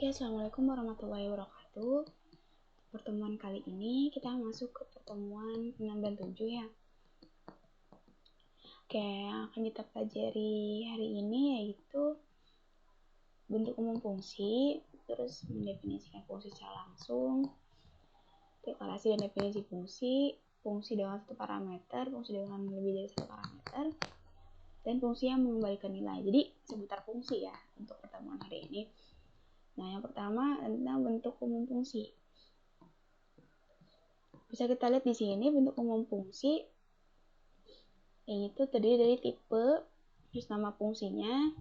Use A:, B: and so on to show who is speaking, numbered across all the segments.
A: Oke, assalamualaikum warahmatullahi wabarakatuh. Pertemuan kali ini kita masuk ke pertemuan 6 dan 7 ya. Oke, yang akan kita pelajari hari ini yaitu bentuk umum fungsi, terus mendefinisikan fungsi secara langsung, deklarasi dan definisi fungsi, fungsi dengan satu parameter, fungsi dengan lebih dari satu parameter, dan fungsi yang mengembalikan nilai. Jadi seputar fungsi ya untuk pertemuan hari ini. Nah, yang pertama tentang bentuk umum fungsi. Bisa kita lihat di sini bentuk umum fungsi yaitu terdiri dari tipe, terus nama fungsinya,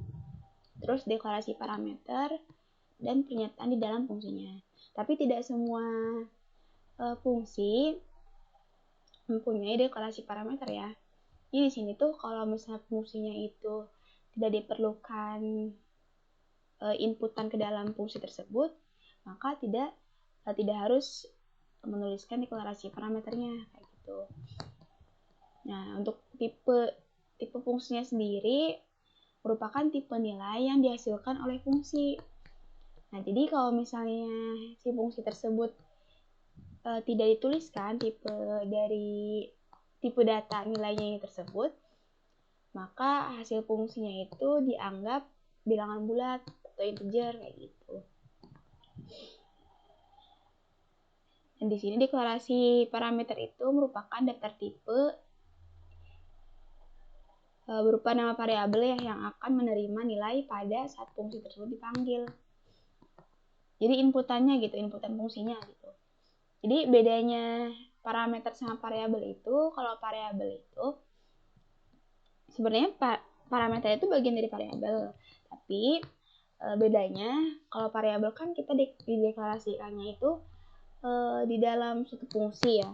A: terus deklarasi parameter, dan pernyataan di dalam fungsinya. Tapi tidak semua fungsi mempunyai deklarasi parameter ya. Jadi di sini tuh kalau misalnya fungsinya itu tidak diperlukan inputan ke dalam fungsi tersebut, maka tidak harus menuliskan deklarasi parameternya kayak gitu. Nah, untuk tipe fungsinya sendiri merupakan tipe nilai yang dihasilkan oleh fungsi. Nah, jadi kalau misalnya si fungsi tersebut tidak dituliskan tipe data nilainya tersebut, maka hasil fungsinya itu dianggap bilangan bulat atau integer kayak gitu. Dan di sini deklarasi parameter itu merupakan daftar tipe berupa nama variabel yang akan menerima nilai pada saat fungsi tersebut dipanggil. Jadi inputannya gitu, inputan fungsinya gitu. Jadi bedanya parameter sama variabel itu, kalau variabel itu sebenarnya parameter itu bagian dari variabel, tapi bedanya kalau variabel kan kita dideklarasikannya itu di dalam suatu fungsi ya.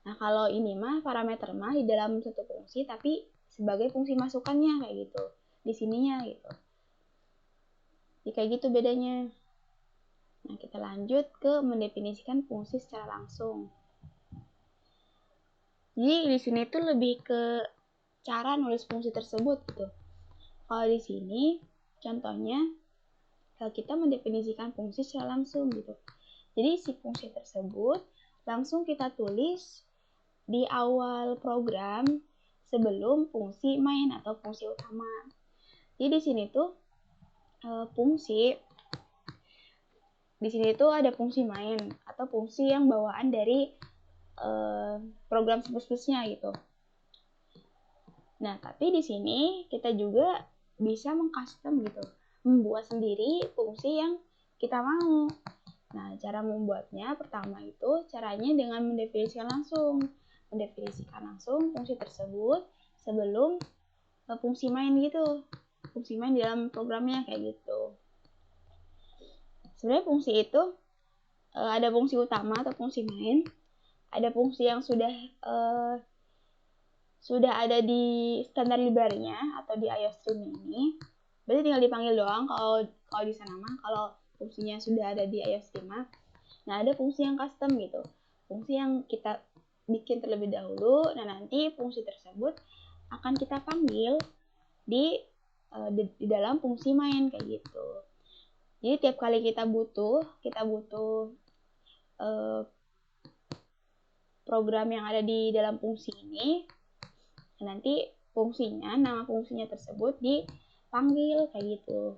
A: Nah, kalau ini mah parameter mah di dalam satu fungsi tapi sebagai fungsi masukannya kayak gitu. Di sininya gitu. Jadi kayak gitu bedanya. Nah, kita lanjut ke mendefinisikan fungsi secara langsung. Jadi di sini tuh lebih ke cara nulis fungsi tersebut gitu. Kalau di sini contohnya kita mendefinisikan fungsi secara langsung gitu. Jadi si fungsi tersebut langsung kita tulis di awal program sebelum fungsi main atau fungsi utama. Jadi di sini tuh fungsi di sini tuh ada fungsi main atau fungsi yang bawaan dari program C++-nya gitu. Nah, tapi di sini kita juga bisa mengcustom gitu, membuat sendiri fungsi yang kita mau. Nah, cara membuatnya pertama itu caranya dengan mendefinisikan langsung fungsi tersebut sebelum fungsi main gitu, fungsi main di dalam programnya kayak gitu. Sebenarnya fungsi itu ada fungsi utama atau fungsi main, ada fungsi yang sudah ada di standar library-nya atau di IOStream ini. Berarti tinggal dipanggil doang kalau di sana mah, kalau fungsinya sudah ada di IOStream mah. Nah, ada fungsi yang custom gitu. Fungsi yang kita bikin terlebih dahulu, nah nanti fungsi tersebut akan kita panggil di dalam fungsi main kayak gitu. Jadi tiap kali kita butuh program yang ada di dalam fungsi ini, nanti nama fungsinya tersebut dipanggil kayak gitu.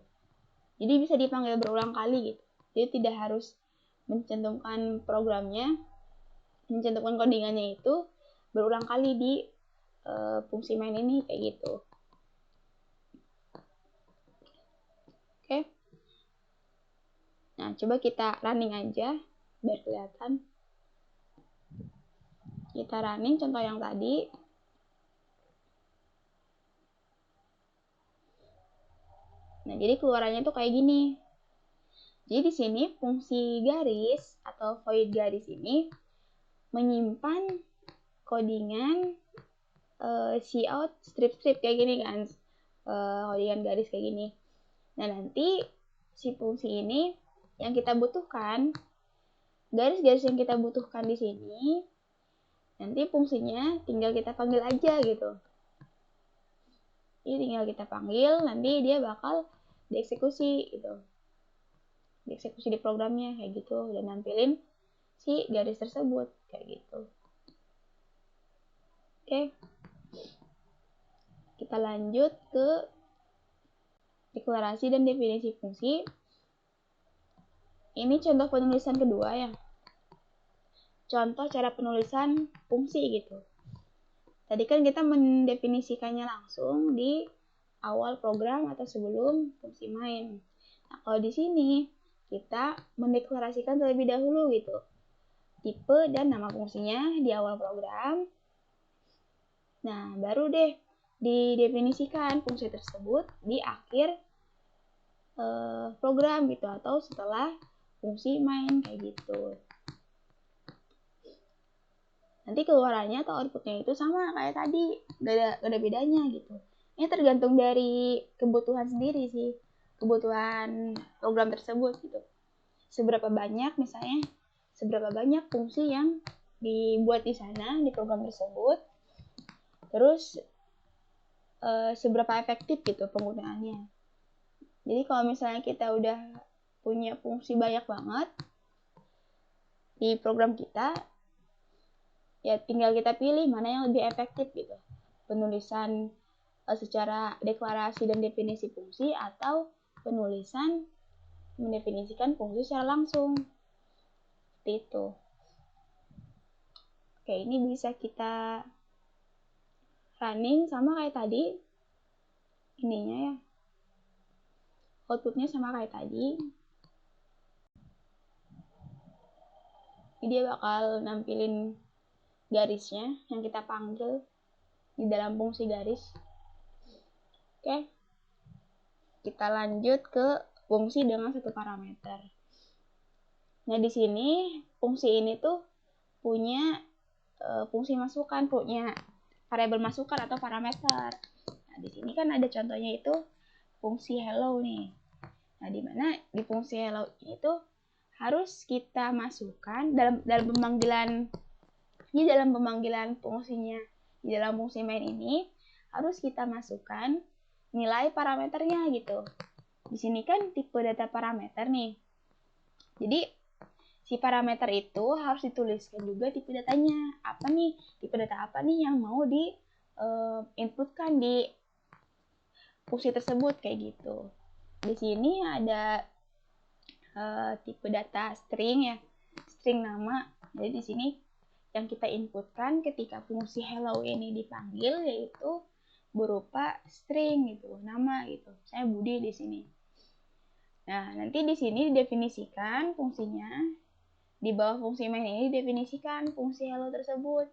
A: Jadi bisa dipanggil berulang kali gitu. Jadi tidak harus mencantumkan codingannya itu berulang kali di fungsi main ini kayak gitu. Oke. Nah, coba kita running aja biar kelihatan. Kita running contoh yang tadi. Nah, jadi keluarannya tuh kayak gini. Jadi di sini fungsi garis atau void garis ini menyimpan codingan cout strip kayak gini kan, codingan garis kayak gini. Nah, nanti si fungsi ini yang kita butuhkan, garis-garis yang kita butuhkan di sini, nanti fungsinya tinggal kita panggil aja gitu. Jadi tinggal kita panggil, nanti dia bakal dieksekusi gitu. dieksekusi di programnya kayak gitu, dan nampilin si garis tersebut kayak gitu. Oke, kita lanjut ke deklarasi dan definisi fungsi. Ini contoh penulisan kedua ya. Contoh cara penulisan fungsi gitu. Tadi kan kita mendefinisikannya langsung di awal program atau sebelum fungsi main. Nah, kalau di sini kita mendeklarasikan terlebih dahulu gitu, tipe dan nama fungsinya di awal program. Nah, baru deh didefinisikan fungsi tersebut di akhir program gitu, atau setelah fungsi main kayak gitu. Nanti keluarannya atau outputnya itu sama kayak tadi, gak ada bedanya gitu. Ini tergantung dari kebutuhan sendiri sih, kebutuhan program tersebut gitu. Seberapa banyak misalnya, seberapa banyak fungsi yang dibuat di sana di program tersebut, terus seberapa efektif gitu penggunaannya. Jadi kalau misalnya kita udah punya fungsi banyak banget di program kita, ya tinggal kita pilih mana yang lebih efektif gitu. Penulisan secara deklarasi dan definisi fungsi, atau penulisan mendefinisikan fungsi secara langsung. Seperti itu. Oke, ini bisa kita running sama kayak tadi. Ininya ya. Outputnya sama kayak tadi. Jadi dia bakal nampilin garisnya yang kita panggil di dalam fungsi garis. Oke. Kita lanjut ke fungsi dengan satu parameter. Nah, di sini fungsi ini tuh punya fungsi masukan, punya variabel masukan atau parameter. Nah, di sini kan ada contohnya itu fungsi hello nih. Nah, di mana di fungsi hello itu harus kita masukkan dalam pemanggilan fungsinya di dalam fungsi main ini, harus kita masukkan nilai parameternya gitu. Di sini kan tipe data parameter nih. Jadi si parameter itu harus dituliskan juga tipe datanya. Apa nih? Tipe data apa nih yang mau di inputkan di fungsi tersebut kayak gitu. Di sini ada tipe data string ya, string nama. Jadi di sini yang kita inputkan ketika fungsi hello ini dipanggil yaitu berupa string gitu, nama gitu. Saya Budi di sini. Nah, nanti di sini didefinisikan fungsinya. Di bawah fungsi main ini didefinisikan fungsi hello tersebut.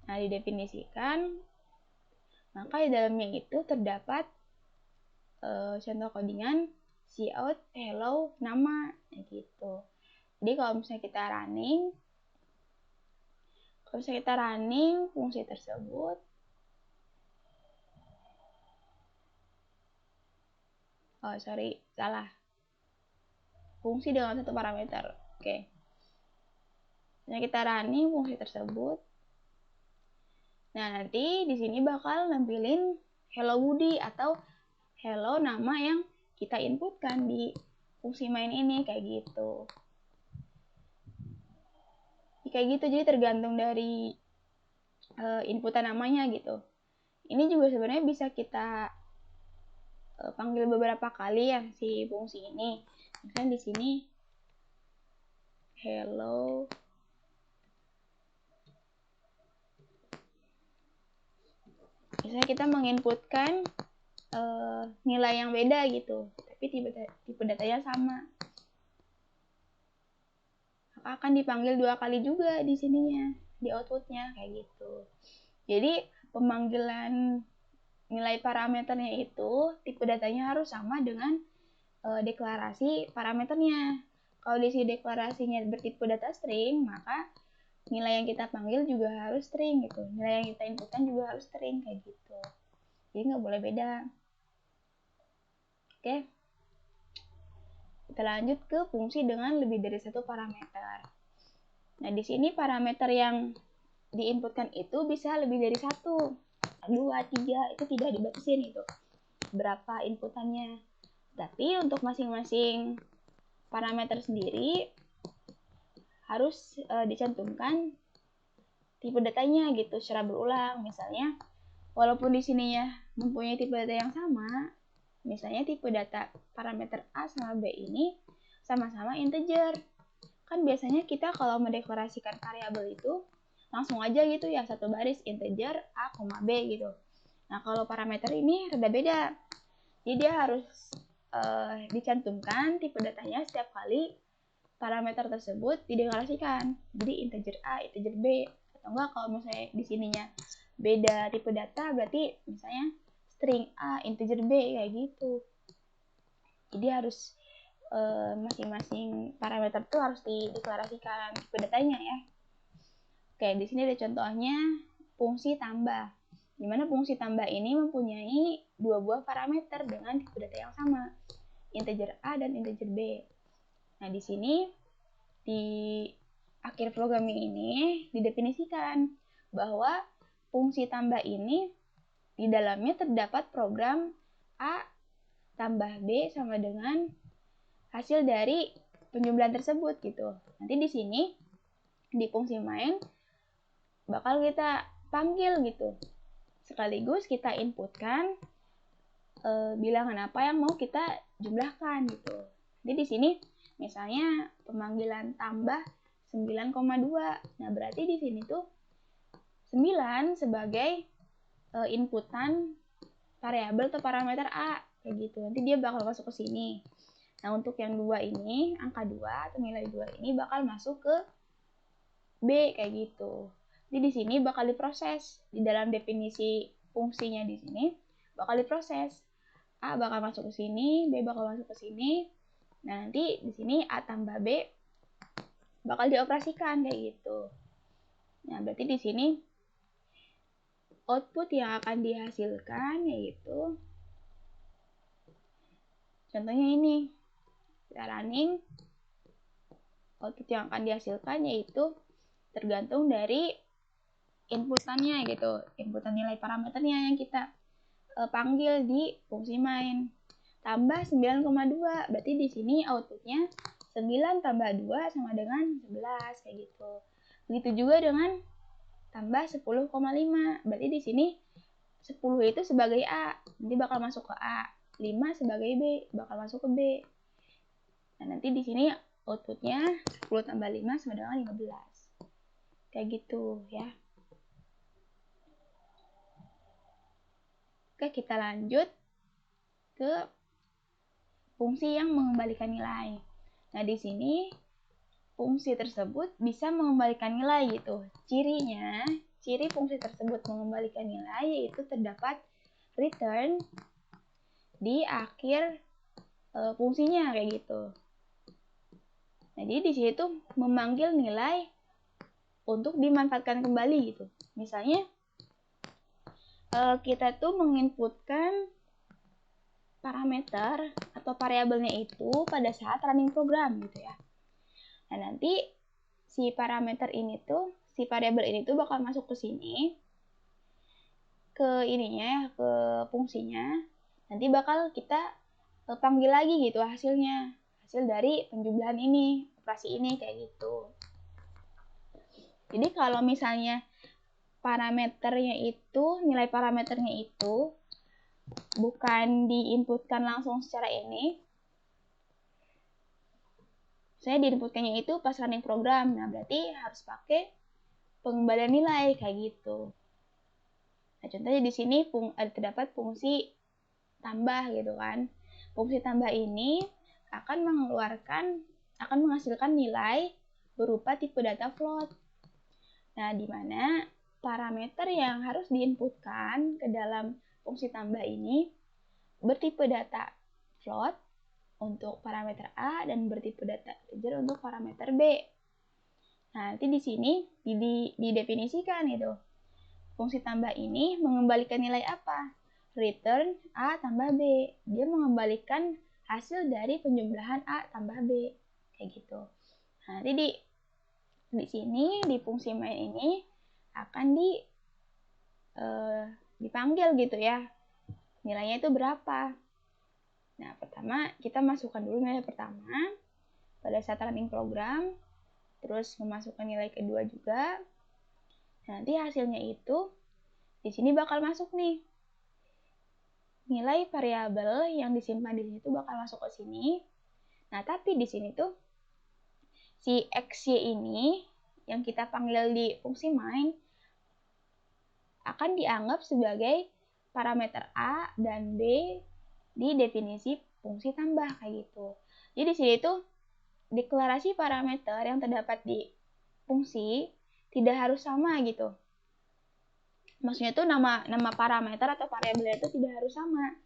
A: Nah, didefinisikan, maka di dalamnya itu terdapat contoh codingan cout hello nama gitu. Jadi kalau misalnya kita running fungsi tersebut, salah, fungsi dengan satu parameter. Oke. Nah, kita running fungsi tersebut. Nah, nanti di sini bakal nampilin hello Budi atau hello nama yang kita inputkan di fungsi main ini kayak gitu. Kayak gitu, jadi tergantung dari inputan namanya gitu. Ini juga sebenarnya bisa kita panggil beberapa kali ya si fungsi ini. Misalnya di sini hello misalnya kita menginputkan nilai yang beda gitu, tapi tipe datanya sama, akan dipanggil 2 kali juga di sininya, di outputnya kayak gitu. Jadi pemanggilan nilai parameternya itu tipe datanya harus sama dengan deklarasi parameternya. Kalau di sini deklarasinya bertipe data string, maka nilai yang kita panggil juga harus string gitu. Nilai yang kita inputkan juga harus string kayak gitu. Jadi nggak boleh beda. Oke. Kita lanjut ke fungsi dengan lebih dari satu parameter. Nah, di sini parameter yang diinputkan itu bisa lebih dari 1, 2, 3, itu tidak dibatasin itu berapa inputannya. Tapi untuk masing-masing parameter sendiri harus dicantumkan tipe datanya gitu secara berulang. Misalnya, walaupun di sininya mempunyai tipe data yang sama, misalnya tipe data parameter A sama B ini sama-sama integer. Kan biasanya kita kalau mendeklarasikan variabel itu langsung aja gitu ya, satu baris integer A, B gitu. Nah, kalau parameter ini rada beda. Jadi dia harus dicantumkan tipe datanya setiap kali parameter tersebut dideklarasikan. Jadi integer A, integer B, atau enggak kalau misalnya di sininya beda tipe data, berarti misalnya string A, integer B, kayak gitu. Jadi harus masing-masing parameter itu harus dideklarasikan tipe datanya ya. Oke, di sini ada contohnya fungsi tambah. Di mana fungsi tambah ini mempunyai dua buah parameter dengan tipe data yang sama, integer A dan integer B. Nah, di sini di akhir programming ini didefinisikan bahwa fungsi tambah ini di dalamnya terdapat program A tambah B sama dengan hasil dari penjumlahan tersebut gitu. Nanti di sini di fungsi main bakal kita panggil gitu. Sekaligus kita inputkan bilangan apa yang mau kita jumlahkan gitu. Jadi di sini misalnya pemanggilan tambah 9,2. Nah, berarti di sini tuh 9 sebagai inputan variabel atau parameter A kayak gitu. Nanti dia bakal masuk ke sini. Nah, untuk yang 2 ini, angka 2 atau nilai 2 ini bakal masuk ke B kayak gitu. Jadi di sini bakal diproses di dalam definisi fungsinya di sini bakal diproses. A bakal masuk ke sini, B bakal masuk ke sini. Nah, nanti di sini A tambah B bakal dioperasikan kayak gitu. Nah, berarti di sini output yang akan dihasilkan yaitu contohnya ini. Kita running, output yang akan dihasilkan yaitu tergantung dari inputannya gitu, inputan nilai parameternya yang kita panggil di fungsi main. Tambah 9,2, berarti di sini outputnya 9 tambah 2 sama dengan 11 kayak gitu. Begitu juga dengan tambah 10,5, berarti di sini 10 itu sebagai A, nanti bakal masuk ke A. 5 sebagai B, bakal masuk ke B. Nah, nanti di sini outputnya 10 tambah 5 sama dengan 15. Kayak gitu ya. Oke, kita lanjut ke fungsi yang mengembalikan nilai. Nah, di sini fungsi tersebut bisa mengembalikan nilai gitu. Ciri fungsi tersebut mengembalikan nilai yaitu terdapat return di akhir fungsinya kayak gitu. Nah, jadi di sini tuh memanggil nilai untuk dimanfaatkan kembali gitu. Misalnya kita tuh menginputkan parameter atau variabelnya itu pada saat running program gitu ya. Nah, nanti si parameter ini tuh, si variabel ini tuh bakal masuk ke sini, ke ininya, ke fungsinya. Nanti bakal kita panggil lagi gitu hasilnya, hasil dari penjumlahan ini, operasi ini kayak gitu. Jadi kalau misalnya parameternya itu, nilai parameternya itu bukan diinputkan langsung secara ini, saya diinputkannya itu pas running program. Nah, berarti harus pakai pengembalian nilai kayak gitu. Nah, contohnya di sini terdapat fungsi tambah gitu kan. Fungsi tambah ini akan menghasilkan nilai berupa tipe data float. Nah, di mana parameter yang harus diinputkan ke dalam fungsi tambah ini bertipe data float untuk parameter A dan bertipe data integer untuk parameter B. Nah, nanti di sini didefinisikan itu. Fungsi tambah ini mengembalikan nilai apa? Return A tambah B. Dia mengembalikan hasil dari penjumlahan A tambah B. Kayak gitu. Nah, nanti di sini di fungsi main ini akan dipanggil gitu ya. Nilainya itu berapa? Nah, pertama kita masukkan dulu nilai pertama. pada saat running program, terus memasukkan nilai kedua juga. Nanti hasilnya itu di sini bakal masuk nih. Nilai variabel yang disimpan di sini tuh bakal masuk ke sini. Nah, tapi di sini tuh si XY ini yang kita panggil di fungsi main akan dianggap sebagai parameter A dan B di definisi fungsi tambah kayak gitu. Jadi di sini tuh deklarasi parameter yang terdapat di fungsi tidak harus sama gitu. Maksudnya tuh nama parameter atau variabel itu tidak harus sama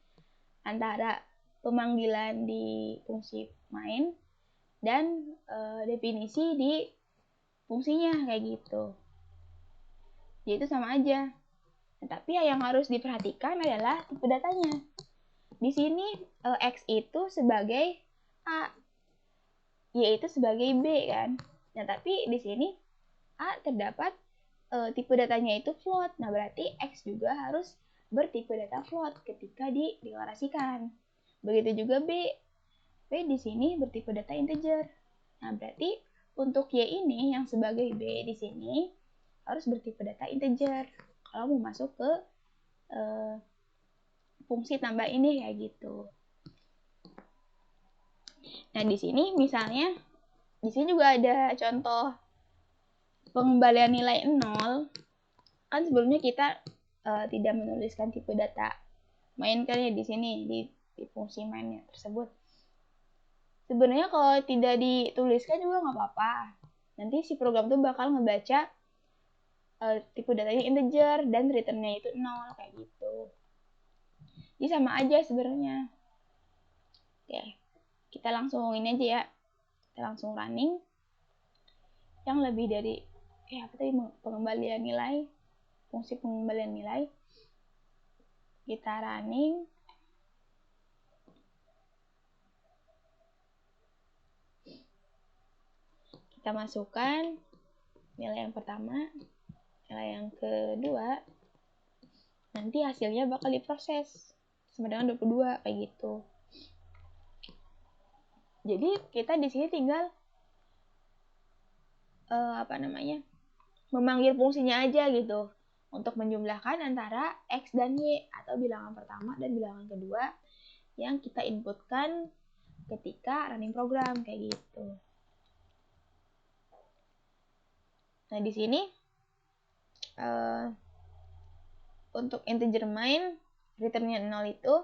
A: antara pemanggilan di fungsi main dan definisi di fungsinya kayak gitu. Jadi itu sama aja. Nah, tapi yang harus diperhatikan adalah tipe datanya. Di sini X itu sebagai A, Y itu sebagai B kan. Nah, tapi di sini A terdapat tipe datanya itu float. Nah, berarti X juga harus bertipe data float ketika dideklarasikan. Begitu juga B. B di sini bertipe data integer. Nah, berarti untuk Y ini yang sebagai B di sini harus bertipe data integer kalau mau masuk ke fungsi tambah ini kayak gitu. Nah, di sini misalnya di sini juga ada contoh pengembalian nilai 0. Kan sebelumnya kita tidak menuliskan tipe data main kan ya di sini di fungsi mainnya tersebut. Sebenarnya kalau tidak dituliskan juga nggak apa-apa. Nanti si program tuh bakal ngebaca tipe datanya integer dan returnnya itu 0 kayak gitu. Jadi sama aja sebenarnya. Oke, kita langsung ini aja ya. Kita langsung running. Yang lebih dari pengembalian nilai, fungsi pengembalian nilai. Kita running. Kita masukkan nilai yang pertama, nilai yang kedua. Nanti hasilnya bakal diproses sama dengan 22 kayak gitu. Jadi kita di sini tinggal memanggil fungsinya aja gitu untuk menjumlahkan antara X dan Y atau bilangan pertama dan bilangan kedua yang kita inputkan ketika running program kayak gitu. Nah, di sini untuk integer main returnnya 0 itu,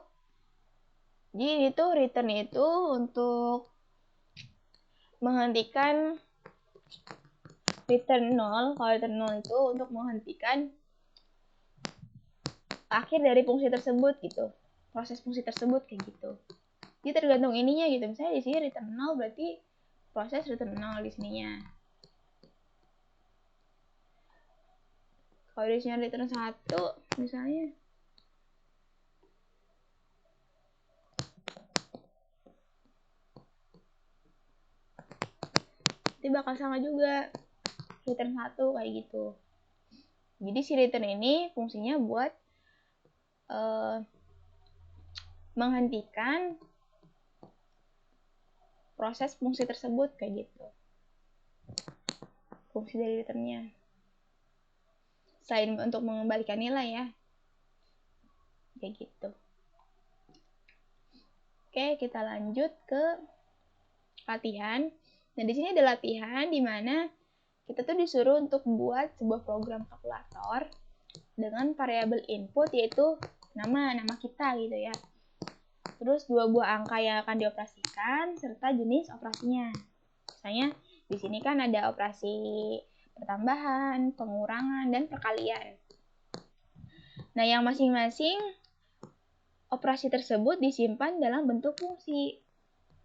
A: jadi itu return itu untuk menghentikan return 0. Kalau return 0 itu untuk menghentikan akhir dari fungsi tersebut gitu, proses fungsi tersebut kayak gitu. Jadi tergantung ininya gitu. Misalnya di sini return 0 berarti proses return 0 di sininya. Kalau di sini return 1 misalnya, nanti bakal sama juga return 1 kayak gitu. Jadi si return ini fungsinya buat menghentikan proses fungsi tersebut kayak gitu. Fungsi dari returnnya. Selain untuk mengembalikan nilai ya. Kayak gitu. Oke, kita lanjut ke latihan. Nah, di sini ada latihan di mana kita tuh disuruh untuk buat sebuah program kalkulator dengan variabel input yaitu nama kita gitu ya. Terus 2 buah angka yang akan dioperasikan serta jenis operasinya. Misalnya di sini kan ada operasi pertambahan, pengurangan, dan perkalian. Nah, yang masing-masing operasi tersebut disimpan dalam bentuk fungsi.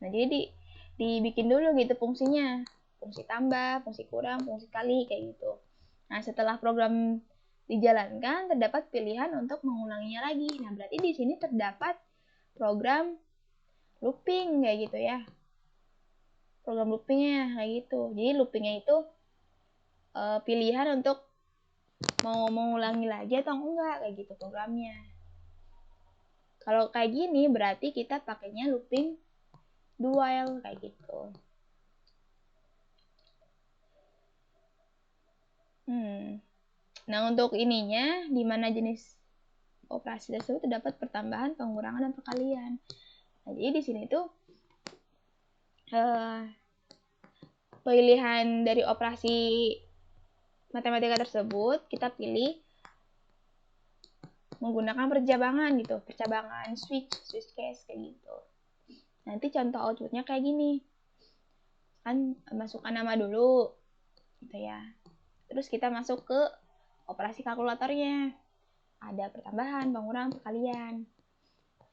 A: Nah, jadi dibikin dulu gitu fungsinya. Fungsi tambah, fungsi kurang, fungsi kali, kayak gitu. Nah, setelah program dijalankan, terdapat pilihan untuk mengulanginya lagi. Nah, berarti di sini terdapat program looping, kayak gitu ya. Program loopingnya kayak gitu. Jadi loopingnya itu pilihan untuk mau mengulangi lagi atau enggak kayak gitu programnya. Kalau kayak gini berarti kita pakainya looping do while kayak gitu. Nah, untuk ininya, di mana jenis operasi tersebut terdapat pertambahan, pengurangan, dan perkalian. Nah, jadi di sini tuh pilihan dari operasi matematika tersebut kita pilih menggunakan percabangan gitu, percabangan switch case kayak gitu. Nanti contoh outputnya kayak gini, kan masukkan nama dulu gitu ya, terus kita masuk ke operasi kalkulatornya, ada pertambahan, pengurangan, perkalian.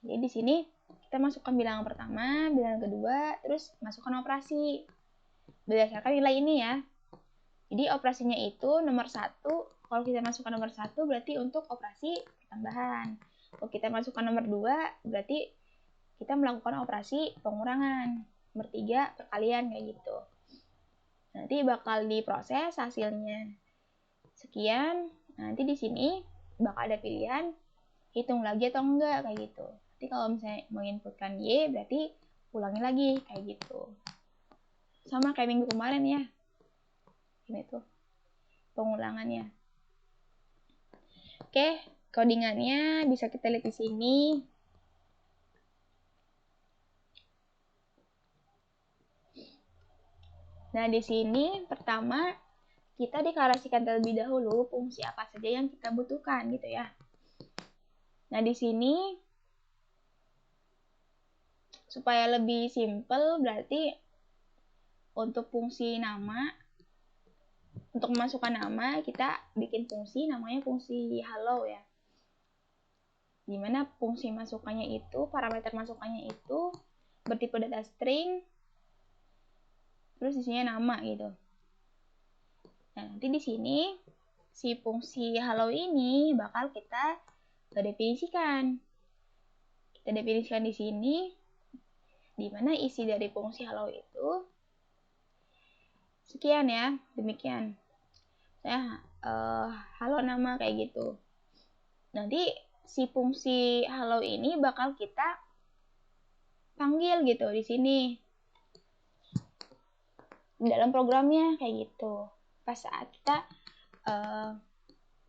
A: Jadi di sini kita masukkan bilangan pertama, bilangan kedua, terus masukkan operasi berdasarkan nilai ini ya. Jadi operasinya itu nomor 1, kalau kita masukkan nomor 1 berarti untuk operasi pertambahan. Kalau kita masukkan nomor 2 berarti kita melakukan operasi pengurangan. Nomor 3 perkalian kayak gitu. Nanti bakal diproses hasilnya. Sekian. Nanti di sini bakal ada pilihan hitung lagi atau enggak kayak gitu. Nanti kalau misalnya menginputkan Y berarti ulangi lagi kayak gitu. Sama kayak minggu kemarin ya. Ini tuh pengulangannya. Oke, codingannya bisa kita lihat di sini. Nah, di sini pertama kita deklarasikan terlebih dahulu fungsi apa saja yang kita butuhkan gitu ya. Nah, di sini supaya lebih simple berarti untuk fungsi nama, untuk memasukkan nama kita bikin fungsi namanya fungsi hello ya. Dimana fungsi masukannya itu, parameter masukannya itu bertipe data string, terus isinya nama gitu. Nah, nanti di sini si fungsi hello ini bakal kita definisikan. Kita definisikan di sini, di mana isi dari fungsi hello itu sekian ya, demikian. Nah, halo nama kayak gitu. Nanti si fungsi halo ini bakal kita panggil gitu di sini di dalam programnya kayak gitu. Pas saat kita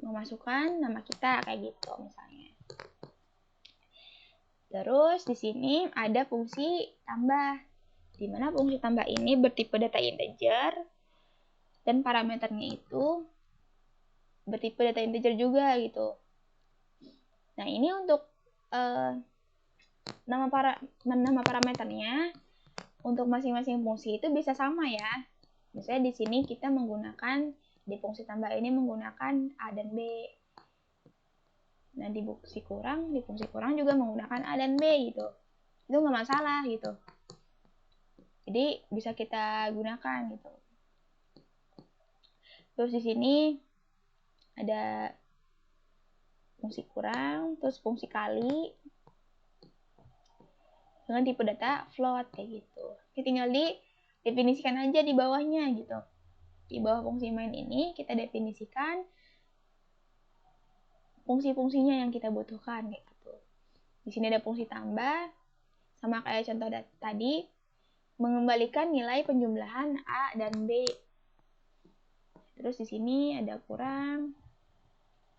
A: memasukkan nama kita kayak gitu misalnya. Terus di sini ada fungsi tambah, di mana fungsi tambah ini bertipe data integer dan parameternya itu bertipe data integer juga gitu. Nah, ini untuk nama parameternya untuk masing-masing fungsi itu bisa sama ya. Misalnya di sini kita menggunakan di fungsi tambah ini menggunakan A dan B. Nah, di fungsi kurang juga menggunakan A dan B gitu. Itu nggak masalah gitu. Jadi bisa kita gunakan gitu. Terus di sini ada fungsi kurang, terus fungsi kali dengan tipe data float kayak gitu. Kita tinggal definisikan aja di bawahnya gitu. Di bawah fungsi main ini kita definisikan fungsi-fungsinya yang kita butuhkan kayak gitu. Di sini ada fungsi tambah, sama kayak contoh tadi, mengembalikan nilai penjumlahan A dan B. Terus di sini ada kurang,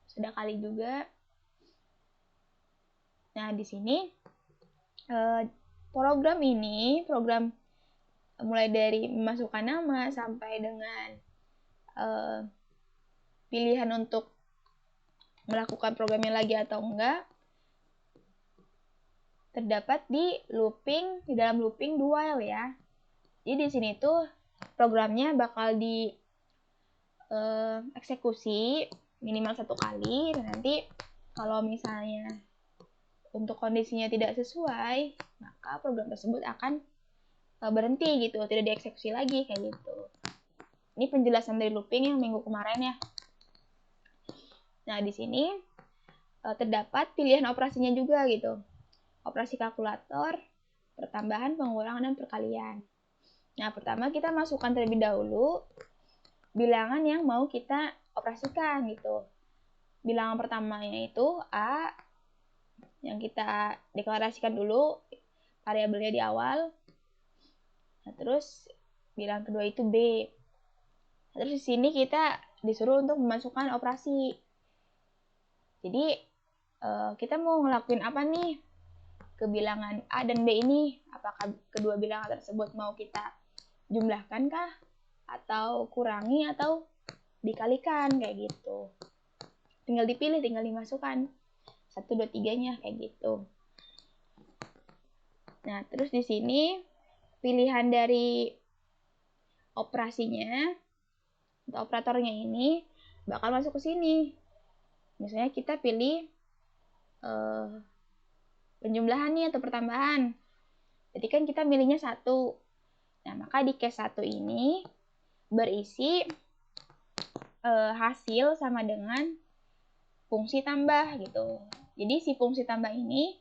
A: sudah kali juga. Nah, di sini program mulai dari memasukkan nama sampai dengan pilihan untuk melakukan programnya lagi atau enggak, terdapat di dalam looping do while ya. Jadi di sini tuh programnya bakal di eksekusi minimal 1 kali, dan nanti kalau misalnya untuk kondisinya tidak sesuai, maka program tersebut akan berhenti gitu, tidak dieksekusi lagi kayak gitu. Ini penjelasan dari looping yang minggu kemarin ya. Nah, di sini terdapat pilihan operasinya juga gitu. Operasi kalkulator, pertambahan, pengurangan, dan perkalian. Nah, pertama kita masukkan terlebih dahulu bilangan yang mau kita operasikan gitu. Bilangan pertamanya itu A, yang kita deklarasikan dulu variabelnya di awal. Nah, terus bilangan kedua itu B. Nah, terus di sini kita disuruh untuk memasukkan operasi. Jadi kita mau ngelakuin apa nih ke bilangan A dan B ini? Apakah kedua bilangan tersebut mau kita jumlahkan kah? Atau kurangi atau dikalikan kayak gitu. Tinggal dipilih, tinggal dimasukkan 1, 2, 3-nya kayak gitu. Nah, terus di sini pilihan dari operasinya atau operatornya ini bakal masuk ke sini. Misalnya kita pilih penjumlahan nih atau pertambahan. Jadi kan kita milihnya 1. Nah, maka di case 1 ini berisi hasil sama dengan fungsi tambah gitu. Jadi si fungsi tambah ini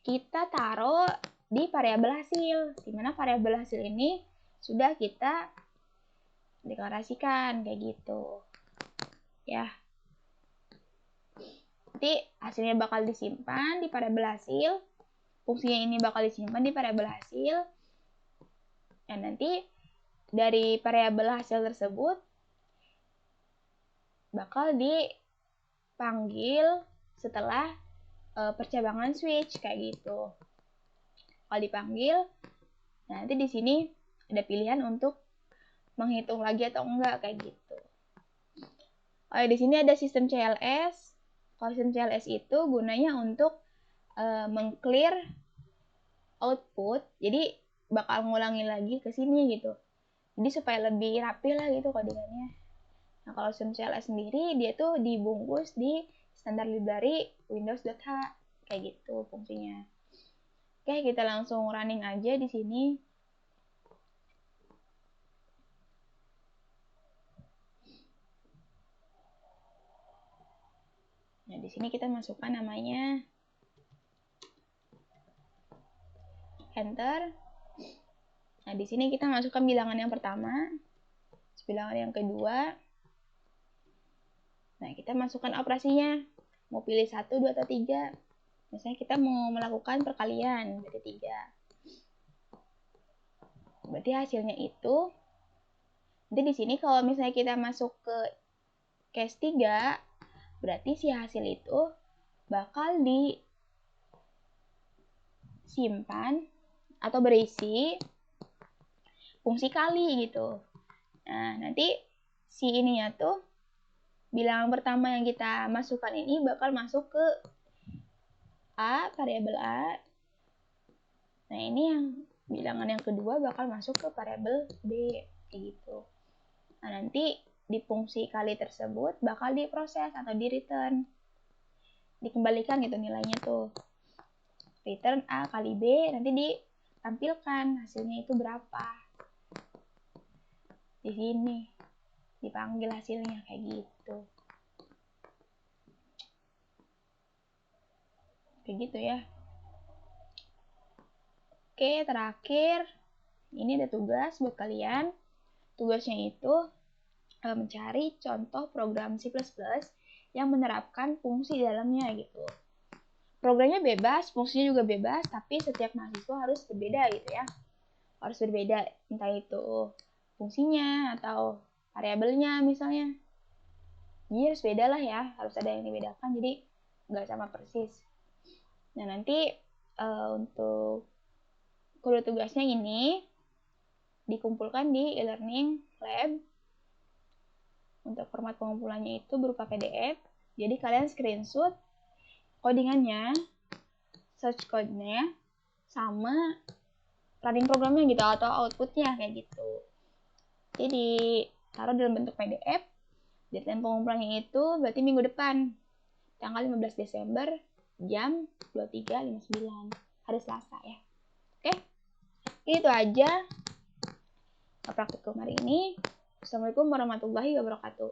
A: kita taruh di variabel hasil, di mana variabel hasil ini sudah kita deklarasikan kayak gitu. Ya. Nanti hasilnya bakal disimpan di variabel hasil, fungsinya ini bakal disimpan di variabel hasil. Dan nanti dari variabel hasil tersebut bakal dipanggil setelah percabangan switch kayak gitu. Kalau dipanggil, nanti di sini ada pilihan untuk menghitung lagi atau enggak kayak gitu. Di sini ada sistem CLS. Kalau sistem CLS itu gunanya untuk meng-clear output. Jadi bakal ngulangi lagi ke sini gitu. Jadi supaya lebih rapi lah gitu codingannya. Nah, kalau sistem CLS sendiri dia tuh dibungkus di standar library Windows.h kayak gitu fungsinya. Oke, kita langsung running aja di sini. Nah, di sini kita masukkan namanya. Enter. Nah, di sini kita masukkan bilangan yang pertama, bilangan yang kedua. Nah, kita masukkan operasinya. Mau pilih 1, 2, atau 3. Misalnya kita mau melakukan perkalian, berarti 3. Berarti hasilnya itu, nanti di sini kalau misalnya kita masuk ke case 3, berarti si hasil itu bakal disimpan atau berisi fungsi kali gitu. Nah, nanti si ininya tuh, bilangan pertama yang kita masukkan ini bakal masuk ke A, variabel A. Nah, ini yang bilangan yang kedua bakal masuk ke variabel B, gitu. Nah, nanti di fungsi kali tersebut bakal diproses atau di return. Dikembalikan gitu nilainya tuh. Return A kali B, nanti ditampilkan hasilnya itu berapa. Di sini dipanggil hasilnya kayak gitu. Kayak gitu ya. Oke, terakhir ini ada tugas buat kalian. Tugasnya itu mencari contoh program C++ yang menerapkan fungsi di dalamnya gitu. Programnya bebas, fungsinya juga bebas, tapi setiap mahasiswa harus berbeda gitu ya. Harus berbeda, entah itu fungsinya atau variabelnya misalnya. Jadi harus beda lah ya, harus ada yang dibedakan, jadi nggak sama persis. Nah, nanti untuk kode tugasnya ini dikumpulkan di e-learning lab. Untuk format pengumpulannya itu berupa PDF. Jadi kalian screenshot codingannya, search code-nya, sama running programnya gitu atau outputnya kayak gitu. Jadi taruh dalam bentuk PDF. Deadline pengumpulannya itu berarti minggu depan, tanggal 15 Desember jam 23.59, hari Selasa ya. Oke, itu aja praktikum hari ini. Assalamualaikum warahmatullahi wabarakatuh.